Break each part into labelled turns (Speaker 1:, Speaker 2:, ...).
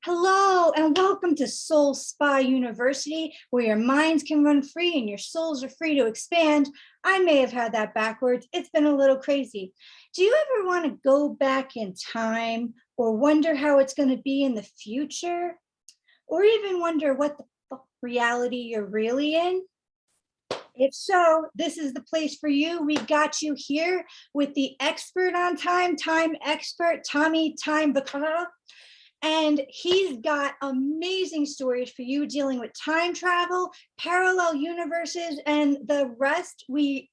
Speaker 1: Hello and welcome to SoulSpaUniversity, where your minds can run free and your souls are free to expand. I may have had that backwards. It's been a little crazy. Do you ever want to go back in time or wonder how it's going to be in the future? Or even wonder what the reality you're really in? If so, this is the place for you. We got you here with the expert on time expert, Tommy Time Bakara. And he's got amazing stories for you dealing with time travel, parallel universes, and the rest.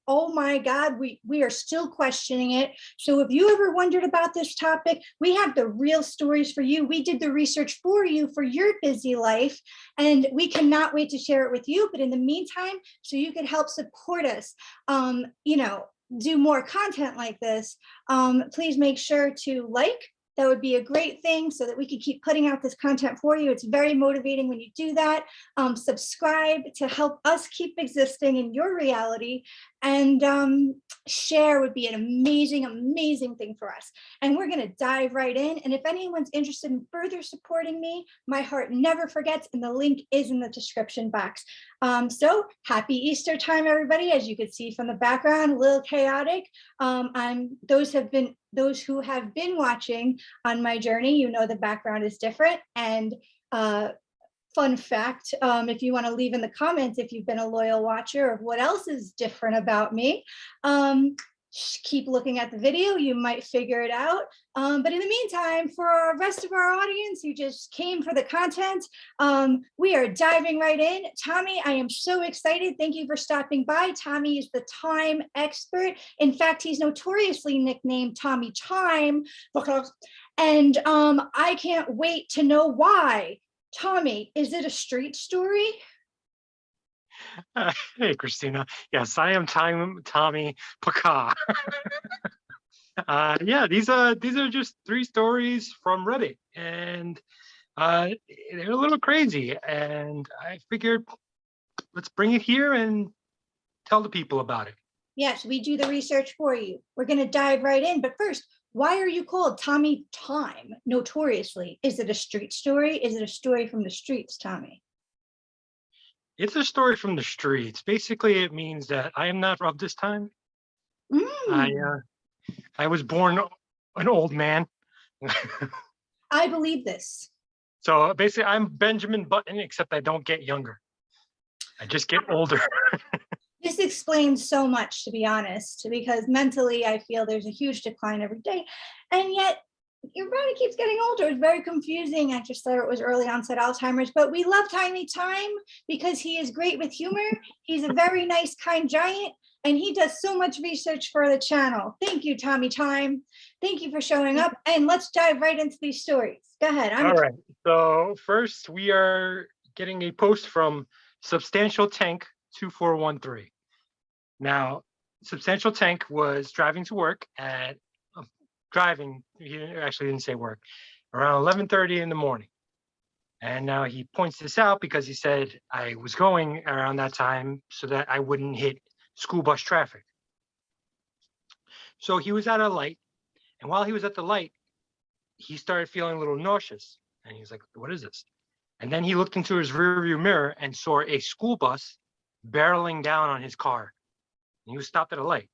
Speaker 1: Oh my God, we are still questioning it. So if you ever wondered about this topic, we have the real stories for you. We did the research for you for your busy life, and we cannot wait to share it with you. But in the meantime, so you can help support us, do more content like this, please make sure to like. That would be a great thing so that we can keep putting out this content for you. It's very motivating when you do that. Subscribe to help us keep existing in your reality, and share would be an amazing, amazing thing for us. And we're going to dive right in. And if anyone's interested in further supporting me, my heart never forgets, and the link is in the description box. So happy Easter time, everybody. As you can see from the background, a little chaotic. Those who have been watching on my journey, you know the background is different. And fun fact, if you want to leave in the comments if you've been a loyal watcher of what else is different about me, keep looking at the video, you might figure it out. But in the meantime, for our rest of our audience who just came for the content, we are diving right in. Tommy, I am so excited. Thank you for stopping by. Tommy is the time expert. In fact, he's notoriously nicknamed Tommy Time, and I can't wait to know why. Tommy, is it a street story?
Speaker 2: Hey, Christina. Yes, I am Tommy Paka. Yeah, these are just 3 stories from Reddit, and they're a little crazy. And I figured, let's bring it here and tell the people about it.
Speaker 1: Yes, we do the research for you. We're going to dive right in. But first, why are you called Tommy Time, notoriously? Is it a street story? Is it a story from the streets, Tommy?
Speaker 2: It's a story from the streets. Basically, it means that I am not of this time. I was born an old man.
Speaker 1: I believe this.
Speaker 2: So basically, I'm Benjamin Button, except I don't get younger. I just get older.
Speaker 1: This explains so much, to be honest, because mentally I feel there's a huge decline every day. And yet your body keeps getting older. It's very confusing. I just thought it was early onset Alzheimer's, but we love Tiny Time because he is great with humor. He's a very nice, kind giant, and he does so much research for the channel. Thank you, Tommy Time. Thank you for showing up, and let's dive right into these stories. Go ahead.
Speaker 2: All right. So first, we are getting a post from Substantial Tank 2413. Now, Substantial Tank was driving to work at he actually didn't say work, around 11:30 in the morning. And now he points this out because he said I was going around that time so that I wouldn't hit school bus traffic. So he was at a light, and while he was at the light, he started feeling a little nauseous. And he was like, what is this? And then he looked into his rearview mirror and saw a school bus barreling down on his car. And he was stopped at a light.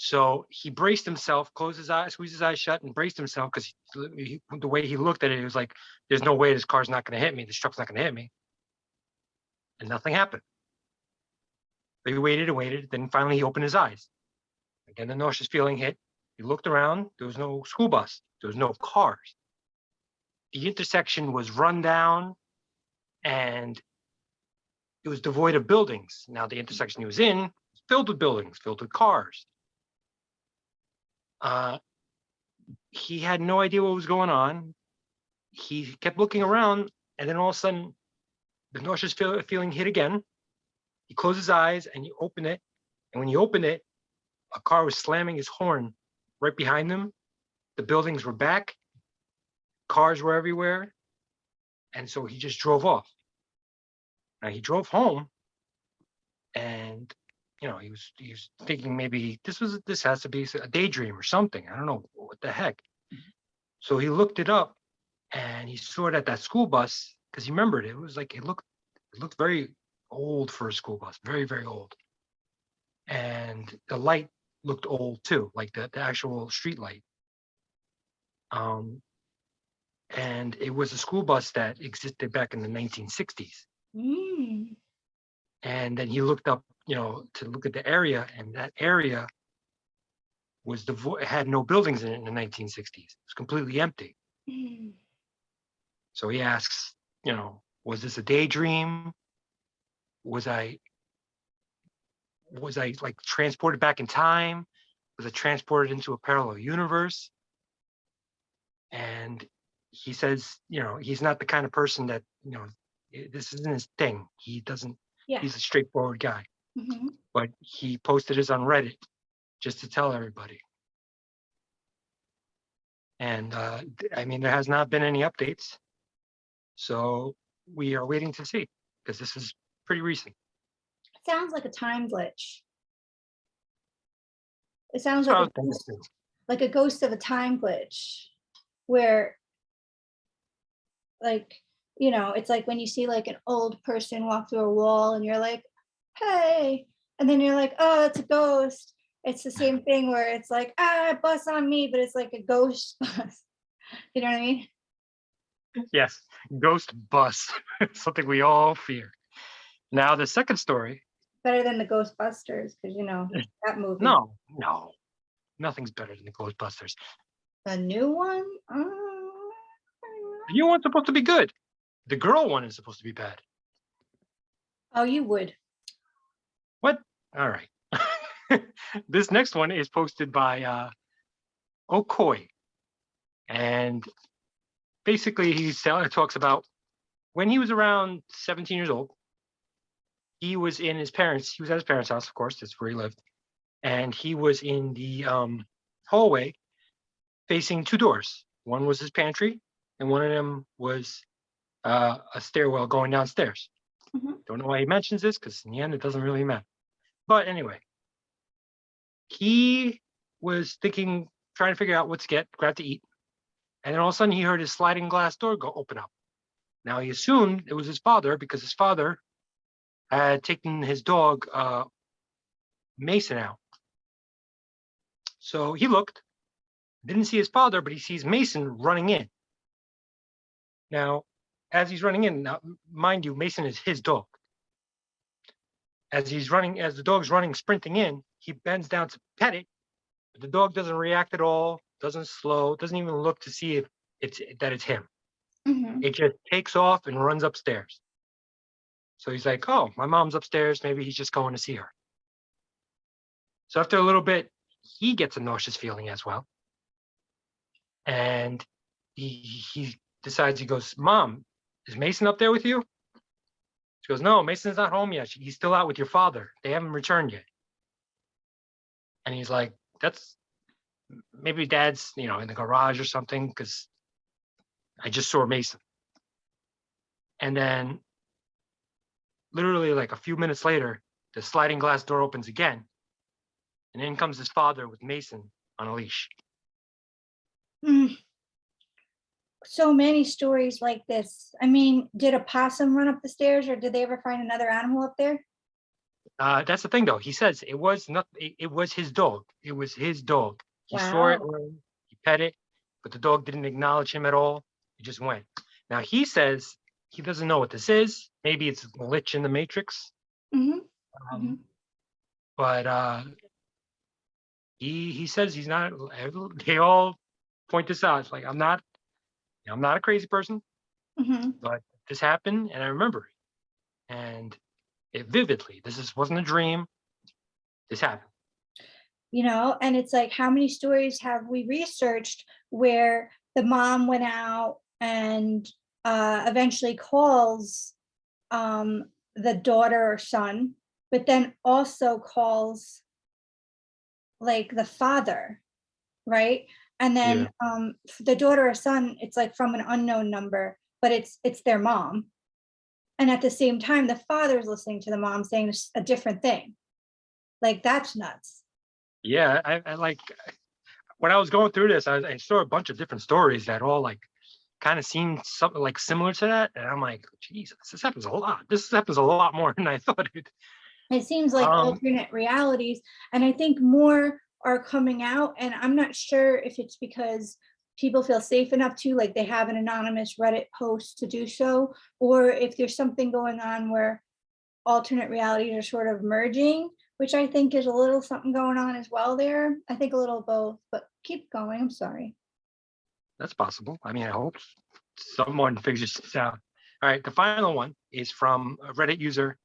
Speaker 2: So he braced himself, closed his eyes, squeezed his eyes shut, and braced himself because the way he looked at it, he was like, there's no way this car's not going to hit me. This truck's not going to hit me. And nothing happened. But he waited and waited. Then finally he opened his eyes. Again, the nauseous feeling hit. He looked around. There was no school bus. There was no cars. The intersection was run down, and it was devoid of buildings. Now, the intersection he was in was filled with buildings, filled with cars. He had no idea what was going on. He kept looking around, and then all of a sudden, the nauseous feeling hit again. He closed his eyes and he opened it. And when he opened it, a car was slamming his horn right behind him. The buildings were back. Cars were everywhere. And so he just drove off. Now he drove home, and he was thinking maybe this has to be a daydream or something. I don't know what the heck. So he looked it up, and and he saw that school bus, because he remembered it was like it looked very old for a school bus, very, very old. And the light looked old too, like the actual street light. And it was a school bus that existed back in the 1960s.
Speaker 1: Mm.
Speaker 2: And then he looked up, to look at the area, and that area was had no buildings in it in the 1960s. It was completely empty.
Speaker 1: Mm.
Speaker 2: So he asks, was this a daydream? Was I like transported back in time? Was I transported into a parallel universe? And he says, he's not the kind of person that, this isn't his thing. He doesn't,
Speaker 1: Yeah.
Speaker 2: he's a straightforward guy.
Speaker 1: Mm-hmm.
Speaker 2: But he posted this on Reddit just to tell everybody. And there has not been any updates. So we are waiting to see, because this is pretty recent.
Speaker 1: It sounds like a time glitch. It sounds
Speaker 2: That's what I
Speaker 1: like
Speaker 2: was thinking too.
Speaker 1: like a ghost of a time glitch, where, like, it's like when you see like an old person walk through a wall and you're like, hey, and then you're like, oh, it's a ghost. It's the same thing where it's like, bus on me, but it's like a ghost bus. You know what I mean?
Speaker 2: Yes, ghost bus, something we all fear. Now, the second story.
Speaker 1: Better than the Ghostbusters, because that movie.
Speaker 2: No, nothing's better than the Ghostbusters.
Speaker 1: The new one?
Speaker 2: The new one's supposed to be good. The girl one is supposed to be bad.
Speaker 1: Oh, you would.
Speaker 2: What? All right. This next one is posted by Okoi. And basically he talks about when he was around 17 years old, he was at his parents' house, of course, that's where he lived. And he was in the hallway facing two doors. One was his pantry, and one of them was a stairwell going downstairs.
Speaker 1: Mm-hmm.
Speaker 2: Don't know why he mentions this, because in the end, it doesn't really matter. But anyway, he was trying to figure out what to grab to eat. And then all of a sudden, he heard his sliding glass door go open up. Now, he assumed it was his father, because his father had taken his dog, Mason, out. So he looked, didn't see his father, but he sees Mason running in. Now, as he's running in, now, mind you, Mason is his dog. As the dog's running, sprinting in, he bends down to pet it, but the dog doesn't react at all, doesn't slow, doesn't even look to see if it's him.
Speaker 1: Mm-hmm.
Speaker 2: It just takes off and runs upstairs. So he's like, oh, my mom's upstairs. Maybe he's just going to see her. So after a little bit, he gets a nauseous feeling as well. And he decides, he goes, Mom, is Mason up there with you? She goes, no, Mason's not home yet. He's still out with your father. They haven't returned yet. And he's like, maybe Dad's, in the garage or something, because I just saw Mason. And then literally like a few minutes later, the sliding glass door opens again. And in comes his father with Mason on a leash.
Speaker 1: Mm. So many stories like this. I mean, did a possum run up the stairs, or did they ever find another animal up there?
Speaker 2: That's the thing, though. He says it was not. It was his dog. It was his dog. He saw it, he pet it, but the dog didn't acknowledge him at all. He just went. Now he says he doesn't know what this is. Maybe it's a glitch in the Matrix.
Speaker 1: Mm-hmm.
Speaker 2: But he says he's not. They all point this out. It's like I'm not a crazy person, but this happened, and I remember it, and it vividly. Wasn't a dream. This happened.
Speaker 1: And it's like, how many stories have we researched where the mom went out and eventually calls the daughter or son, but then also calls like the father, right? And then the daughter or son, it's like from an unknown number, but it's their mom. And at the same time, the father's listening to the mom saying a different thing. Like, that's nuts.
Speaker 2: Yeah, I like when I was going through this, I saw a bunch of different stories that all like kind of seemed something like similar to that. And I'm like, Jesus, this happens a lot. This happens a lot more than I thought it.
Speaker 1: It seems like
Speaker 2: Um,
Speaker 1: alternate realities, and I think more are coming out, and I'm not sure if it's because people feel safe enough to, like, they have an anonymous Reddit post to do so, or if there's something going on where alternate realities are sort of merging, which I think is a little something going on as well there. I think a little both, but keep going. I'm sorry.
Speaker 2: that's possible. I mean, I hope someone figures this out. All right, the final one is from a Reddit user,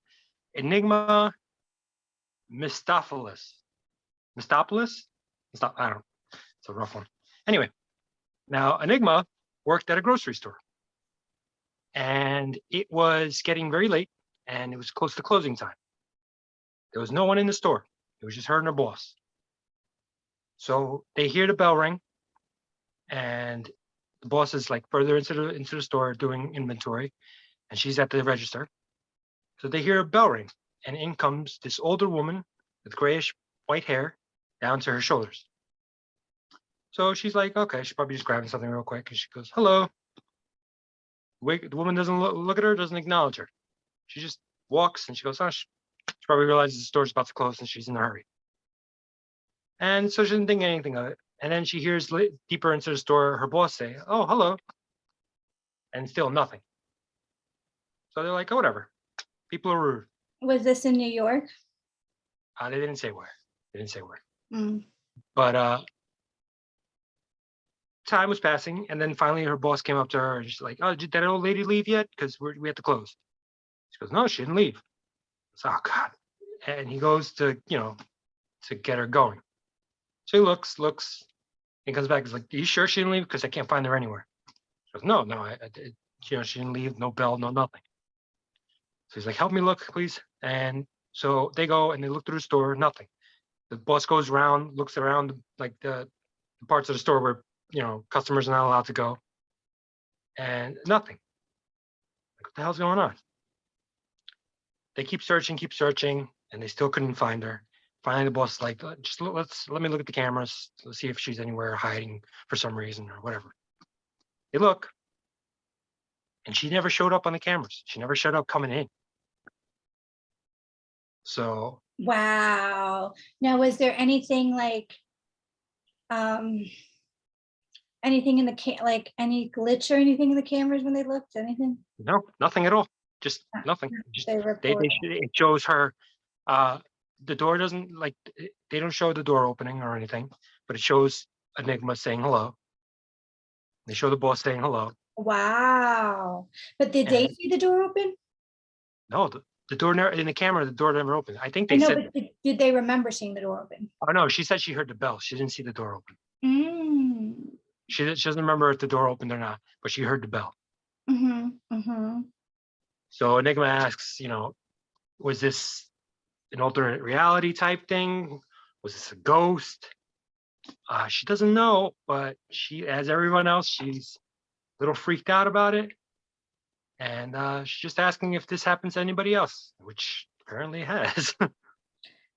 Speaker 2: Enigma Mistopheles. Mistopheles? I don't know. It's a rough one. Anyway, now Enigma worked at a grocery store, and it was getting very late, and it was close to closing time. There was no one in the store. It was just her and her boss. So they hear the bell ring, and the boss is like further into the store doing inventory, and she's at the register. So they hear a bell ring, and in comes this older woman with grayish white hair down to her shoulders. So she's like, okay, she's probably just grabbing something real quick, and she goes, "Hello." The woman doesn't look at her, doesn't acknowledge her. She just walks, and she goes, "Oh, she probably realizes the store's about to close, and she's in a hurry." And so she didn't think anything of it. And then she hears deeper into the store her boss say, "Oh, hello," and still nothing. So they're like, "Oh, whatever. People are rude."
Speaker 1: Was this in New York?
Speaker 2: They didn't say where. They didn't say where.
Speaker 1: Mm.
Speaker 2: But time was passing, and then finally her boss came up to her and she's like, "Oh, did that old lady leave yet? Because we have to close." She goes, "No, she didn't leave." So, oh God. And he goes to, to get her going. So he looks, and comes back. He's like, "Are you sure she didn't leave? Because I can't find her anywhere." She goes, "No, she didn't leave. No bell, no nothing." So he's like, "Help me look, please." And so they go and they look through the store, nothing. The boss goes around, looks around like the parts of the store where customers are not allowed to go, and nothing. Like, what the hell's going on? They keep searching, and they still couldn't find her. Finally, the boss is like, "Just let me look at the cameras. Let's see if she's anywhere hiding for some reason or whatever." They look, and she never showed up on the cameras. She never showed up coming in. So
Speaker 1: Wow. Now, was there anything like um anything in the like any glitch or anything in the cameras when they looked? Anything?
Speaker 2: no, nothing at all. Just
Speaker 1: Ah,
Speaker 2: nothing. Just
Speaker 1: they report.
Speaker 2: it shows her. The door doesn't they don't show the door opening or anything, but it shows Enigma saying hello. They show the boss saying hello.
Speaker 1: Wow. But did they
Speaker 2: And
Speaker 1: see the door open?
Speaker 2: no, the door never in the camera. The door never opened. I think
Speaker 1: I
Speaker 2: they
Speaker 1: know,
Speaker 2: said.
Speaker 1: but did they remember seeing the door open?
Speaker 2: Oh no, she said she heard the bell. She didn't see the door open.
Speaker 1: Mm.
Speaker 2: She doesn't remember if the door opened or not, but she heard the bell.
Speaker 1: Mm-hmm. Mm-hmm.
Speaker 2: So Enigma asks, was this an alternate reality type thing? Was this a ghost? She doesn't know, but she, as everyone else, she's a little freaked out about it. And she's just asking if this happens to anybody else, which apparently it has.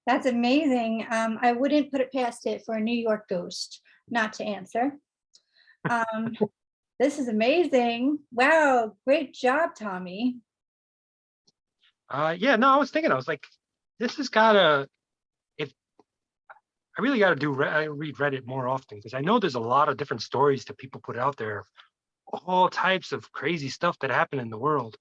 Speaker 1: That's amazing. I wouldn't put it past it for a New York ghost not to answer. Um, this is amazing. Wow, great job, Tommy.
Speaker 2: Yeah, no, I was like, this has gotta, if I really gotta read Reddit more often because I know there's a lot of different stories that people put out there, all types of crazy stuff that happen in the world.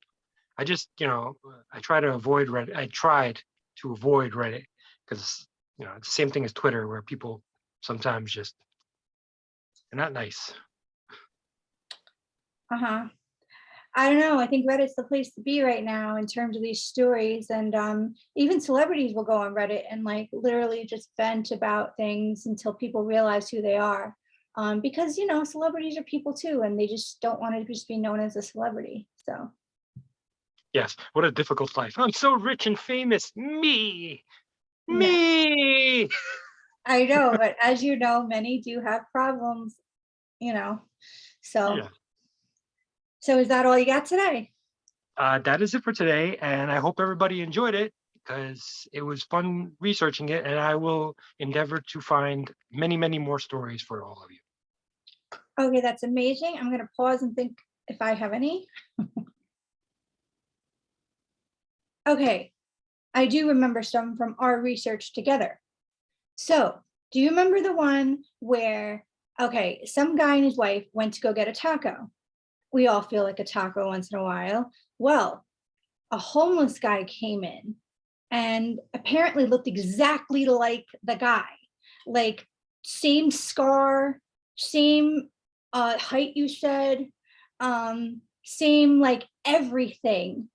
Speaker 2: I just, I try to avoid Reddit. I tried to avoid Reddit because, it's the same thing as Twitter where people sometimes just, they're not nice.
Speaker 1: Uh-huh. I don't know. I think Reddit's the place to be right now in terms of these stories. And even celebrities will go on Reddit and like literally just vent about things until people realize who they are. Because, celebrities are people too, and they just don't want to just be known as a celebrity. So,
Speaker 2: Yes, what a difficult life. I'm so rich and famous. Me,
Speaker 1: yeah,
Speaker 2: me.
Speaker 1: I know. But as you know, many do have problems, you know. So,
Speaker 2: Yeah.
Speaker 1: so is that all you got today?
Speaker 2: That is it for today, and I hope everybody enjoyed it because it was fun researching it, and I will endeavor to find many, many more stories for all of you.
Speaker 1: Okay, that's amazing. I'm going to pause and think if I have any. Okay, I do remember some from our research together. So, do you remember the one where, okay, some guy and his wife went to go get a taco? We all feel like a taco once in a while. Well, a homeless guy came in and apparently looked exactly like the guy, like same scar, same height, you said, same like everything,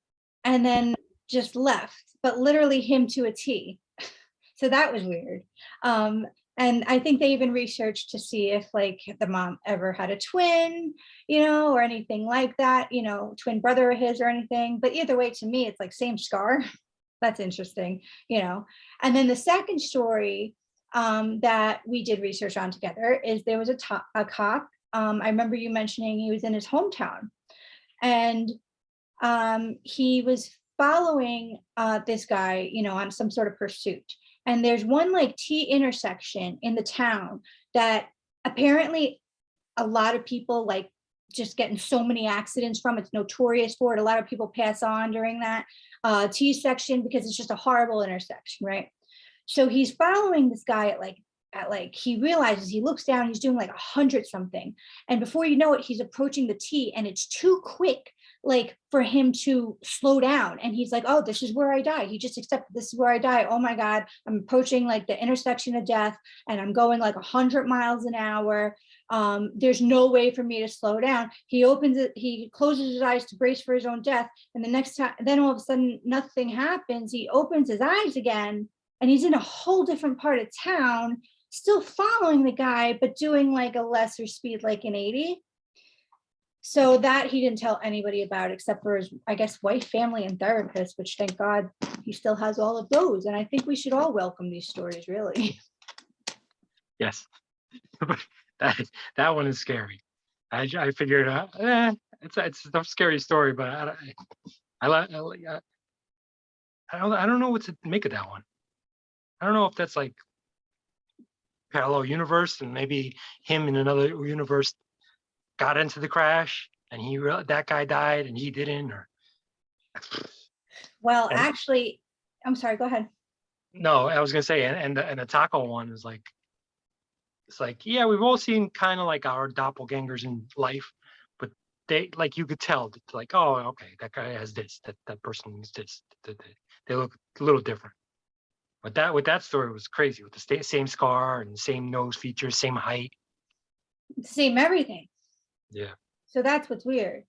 Speaker 1: and then just left, but literally him to a T. So that was weird. Um, and I think they even researched to see if like the mom ever had a twin, or anything like that, twin brother of his or anything. But either way, to me, it's like same scar. That's interesting. And then the second story that we did research on together is there was a cop. I remember you mentioning he was in his hometown, and he was following this guy, on some sort of pursuit. And there's one like T intersection in the town that apparently a lot of people like just getting so many accidents from. It's notorious for it. A lot of people pass on during that T section because it's just a horrible intersection, right? So he's following this guy at he realizes, he looks down, he's doing like 100 something, and before you know it, he's approaching the T, and it's too quick like for him to slow down, and he's like, oh, this is where I die. He just accepted, this is where I die. Oh my god, I'm approaching like the intersection of death, and I'm going like 100 miles an hour. There's no way for me to slow down. He opens it, he closes his eyes to brace for his own death, and the next time, then all of a sudden nothing happens. He opens his eyes again, and he's in a whole different part of town, still following the guy, but doing like a lesser speed, like an 80. So that he didn't tell anybody about except for his, I guess, wife, family, and therapist, which thank God he still has all of those. And I think we should all welcome these stories, really.
Speaker 2: Yes. that one is scary. I figured it's a scary story, but I don't know what to make of that one. I don't know if that's like parallel universe, and maybe him in another universe got into the crash and that guy died and he didn't, or
Speaker 1: Well,
Speaker 2: and,
Speaker 1: actually, I'm sorry, go ahead.
Speaker 2: no, I was gonna say, and the taco one is like, it's like, yeah, we've all seen kind of like our doppelgangers in life, but they, like, you could tell, it's like, oh, okay, that guy has this, that person is this, they look a little different. But that, with that story, was crazy, with the same scar and same nose features, same height.
Speaker 1: Same everything.
Speaker 2: Yeah.
Speaker 1: So that's what's weird.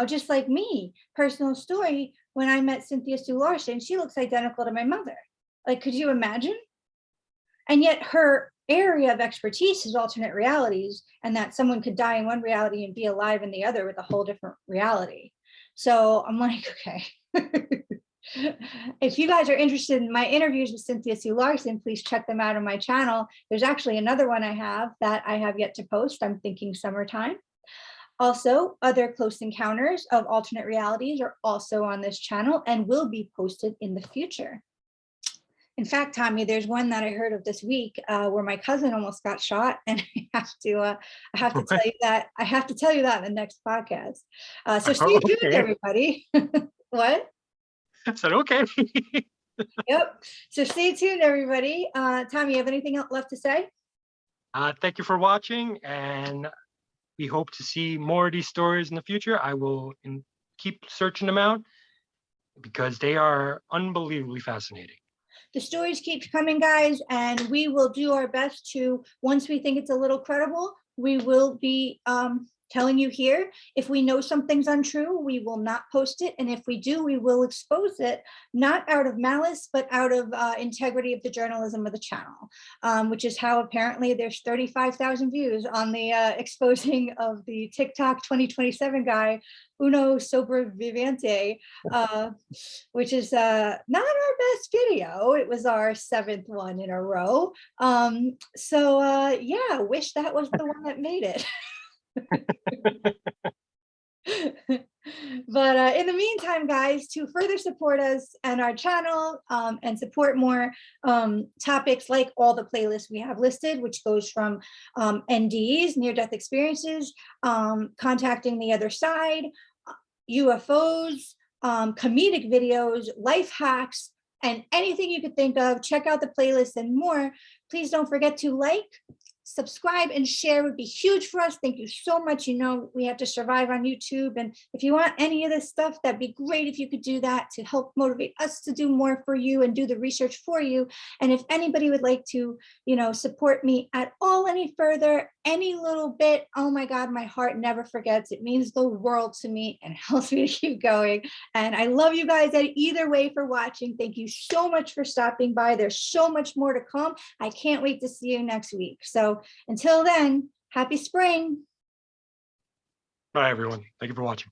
Speaker 1: Just like me, personal story, when I met Cynthia Sue Larson, she looks identical to my mother. Like, could you imagine? And yet her area of expertise is alternate realities, and that someone could die in one reality and be alive in the other with a whole different reality. So I'm like, okay. If you guys are interested in my interviews with Cynthia Sue Larson, please check them out on my channel. There's actually another one I have that I have yet to post. I'm thinking summertime. Also, other close encounters of alternate realities are also on this channel and will be posted in the future. In fact, Tommy, there's one that I heard of this week where my cousin almost got shot, and I have to tell you that. I have to tell you that in the next podcast. So stay tuned,
Speaker 2: Okay.
Speaker 1: everybody. What?
Speaker 2: I said, okay.
Speaker 1: Yep. So stay tuned, everybody. Tommy, you have anything else left to say?
Speaker 2: Thank you for watching, and we hope to see more of these stories in the future. I will keep searching them out because they are unbelievably fascinating.
Speaker 1: The stories keep coming, guys, and we will do our best to, once we think it's a little credible, we will be telling you here. If we know something's untrue, we will not post it. And if we do, we will expose it, not out of malice, but out of integrity of the journalism of the channel, which is how apparently there's 35,000 views on the exposing of the TikTok 2027 guy, Uno Sobreviviente, which is not our best video. It was our 7th one in a row. Yeah, wish that was the one that made it. But in the meantime, guys, to further support us and our channel and support more topics like all the playlists we have listed, which goes from NDEs, near-death experiences, contacting the other side, UFOs, comedic videos, life hacks, and anything you could think of. Check out the playlist and more. Please don't forget to like, subscribe, and share would be huge for us. Thank you so much. You know, we have to survive on YouTube. And if you want any of this stuff, that'd be great if you could do that to help motivate us to do more for you and do the research for you. And if anybody would like to, you know, support me at all any further, any little bit, oh my God, my heart never forgets. It means the world to me and helps me to keep going. And I love you guys either way for watching. Thank you so much for stopping by. There's so much more to come. I can't wait to see you next week. So until then, happy spring.
Speaker 2: Bye, everyone. Thank you for watching.